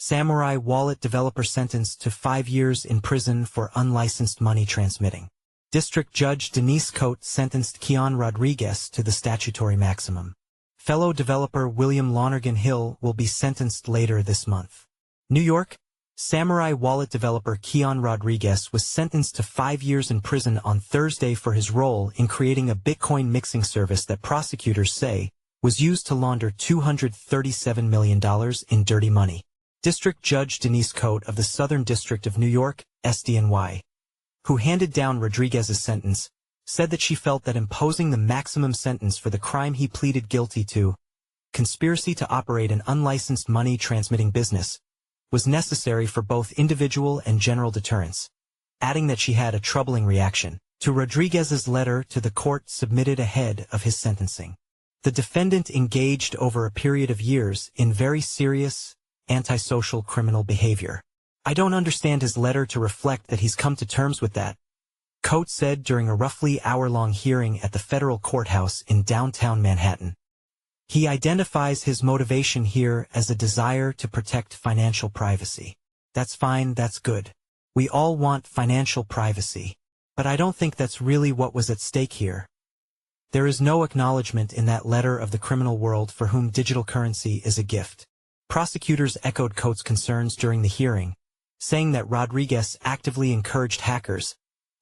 Samourai Wallet developer sentenced to 5 years in prison for unlicensed money transmitting. District Judge Denise Cote sentenced Keonne Rodriguez to the statutory maximum. Fellow developer William Lonergan Hill will be sentenced later this month. New York, Samourai Wallet developer Keonne Rodriguez was sentenced to 5 years in prison on Thursday for his role in creating a Bitcoin mixing service that prosecutors say was used to launder $237 million in dirty money. District Judge Denise Cote of the Southern District of New York, SDNY, who handed down Rodriguez's sentence, said that she felt that imposing the maximum sentence for the crime he pleaded guilty to, conspiracy to operate an unlicensed money transmitting business, was necessary for both individual and general deterrence, adding that she had a troubling reaction to Rodriguez's letter to the court submitted ahead of his sentencing. The defendant engaged over a period of years in very serious, antisocial criminal behavior. I don't understand his letter to reflect that he's come to terms with that, Cote said during a roughly hour-long hearing at the federal courthouse in downtown Manhattan. He identifies his motivation here as a desire to protect financial privacy. That's fine, that's good. We all want financial privacy. But I don't think that's really what was at stake here. There is no acknowledgement in that letter of the criminal world for whom digital currency is a gift. Prosecutors echoed Cote's concerns during the hearing, saying that Rodriguez actively encouraged hackers,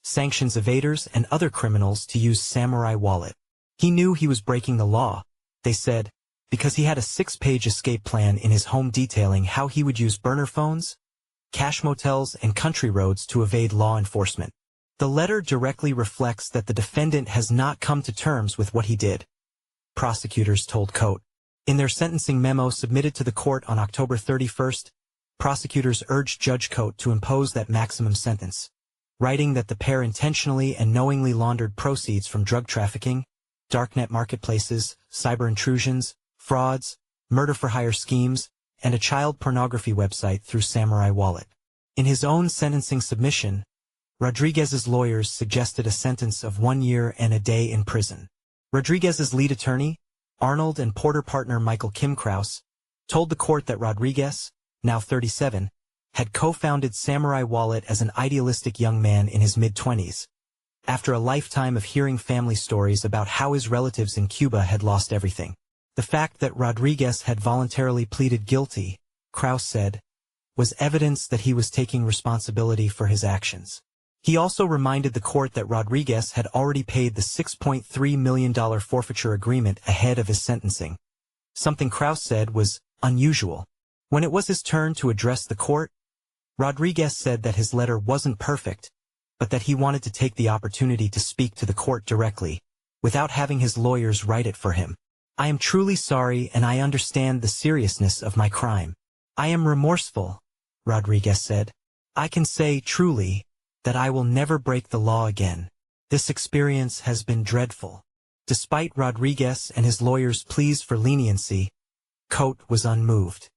sanctions evaders, and other criminals to use Samourai Wallet. He knew he was breaking the law, they said, because he had a 6-page escape plan in his home detailing how he would use burner phones, cash motels, and country roads to evade law enforcement. The letter directly reflects that the defendant has not come to terms with what he did, prosecutors told Cote. In their sentencing memo submitted to the court on October 31st, prosecutors urged Judge Cote to impose that maximum sentence, writing that the pair intentionally and knowingly laundered proceeds from drug trafficking, darknet marketplaces, cyber intrusions, frauds, murder-for-hire schemes, and a child pornography website through Samourai Wallet. In his own sentencing submission, Rodriguez's lawyers suggested a sentence of 1 year and a day in prison. Rodriguez's lead attorney, Arnold and Porter partner Michael Kim Krause, told the court that Rodriguez, now 37, had co-founded Samourai Wallet as an idealistic young man in his mid-20s, after a lifetime of hearing family stories about how his relatives in Cuba had lost everything. The fact that Rodriguez had voluntarily pleaded guilty, Krause said, was evidence that he was taking responsibility for his actions. He also reminded the court that Rodriguez had already paid the $6.3 million forfeiture agreement ahead of his sentencing, something Krause said was unusual. When it was his turn to address the court, Rodriguez said that his letter wasn't perfect, but that he wanted to take the opportunity to speak to the court directly, without having his lawyers write it for him. I am truly sorry and I understand the seriousness of my crime. I am remorseful, Rodriguez said. I can say truly that I will never break the law again. This experience has been dreadful. Despite Rodriguez and his lawyers' pleas for leniency, Cote was unmoved.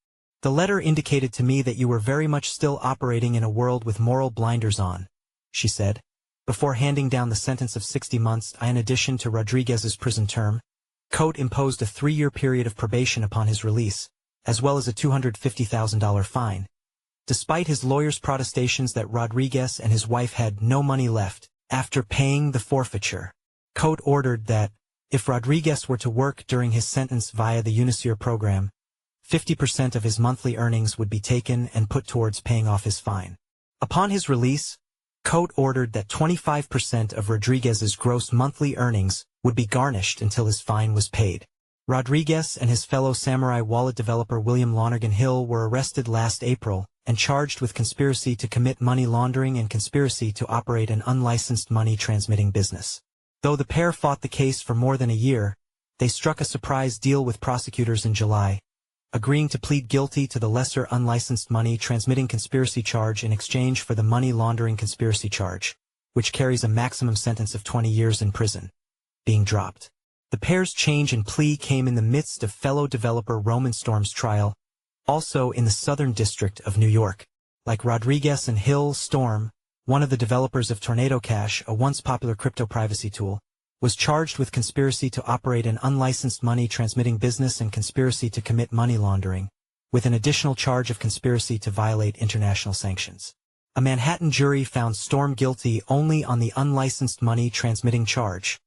The letter indicated to me that you were very much still operating in a world with moral blinders on, she said, before handing down the sentence of 60 months. In addition to Rodriguez's prison term, Cote imposed a 3-year period of probation upon his release, as well as a $250,000 fine. Despite his lawyers' protestations that Rodriguez and his wife had no money left after paying the forfeiture, Cote ordered that, if Rodriguez were to work during his sentence via the Unisure program, 50% of his monthly earnings would be taken and put towards paying off his fine. Upon his release, Cote ordered that 25% of Rodriguez's gross monthly earnings would be garnished until his fine was paid. Rodriguez and his fellow Samourai Wallet developer William Lonergan Hill were arrested last April and charged with conspiracy to commit money laundering and conspiracy to operate an unlicensed money transmitting business. Though the pair fought the case for more than a year, they struck a surprise deal with prosecutors in July, agreeing to plead guilty to the lesser unlicensed money transmitting conspiracy charge in exchange for the money laundering conspiracy charge, which carries a maximum sentence of 20 years in prison, being dropped. The pair's change in plea came in the midst of fellow developer Roman Storm's trial, also in the Southern District of New York. Like Rodriguez and Hill, Storm, one of the developers of Tornado Cash, a once popular crypto privacy tool, was charged with conspiracy to operate an unlicensed money transmitting business and conspiracy to commit money laundering, with an additional charge of conspiracy to violate international sanctions. A Manhattan jury found Storm guilty only on the unlicensed money transmitting charge,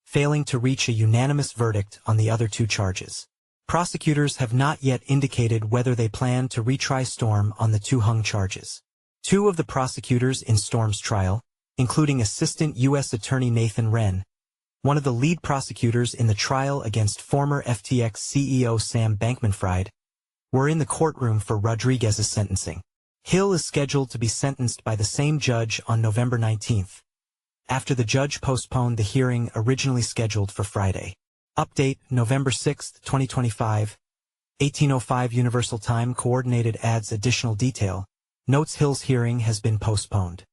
failing to reach a unanimous verdict on the other two charges. Prosecutors have not yet indicated whether they plan to retry Storm on the two hung charges. Two of the prosecutors in Storm's trial, including Assistant U.S. Attorney Nathan Wren, one of the lead prosecutors in the trial against former FTX CEO Sam Bankman-Fried, were in the courtroom for Rodriguez's sentencing. Hill is scheduled to be sentenced by the same judge on November 19th, after the judge postponed the hearing originally scheduled for Friday. Update, November 6, 2025, 18:05 Universal Time. Coordinated adds additional detail. Notes Hill's hearing has been postponed.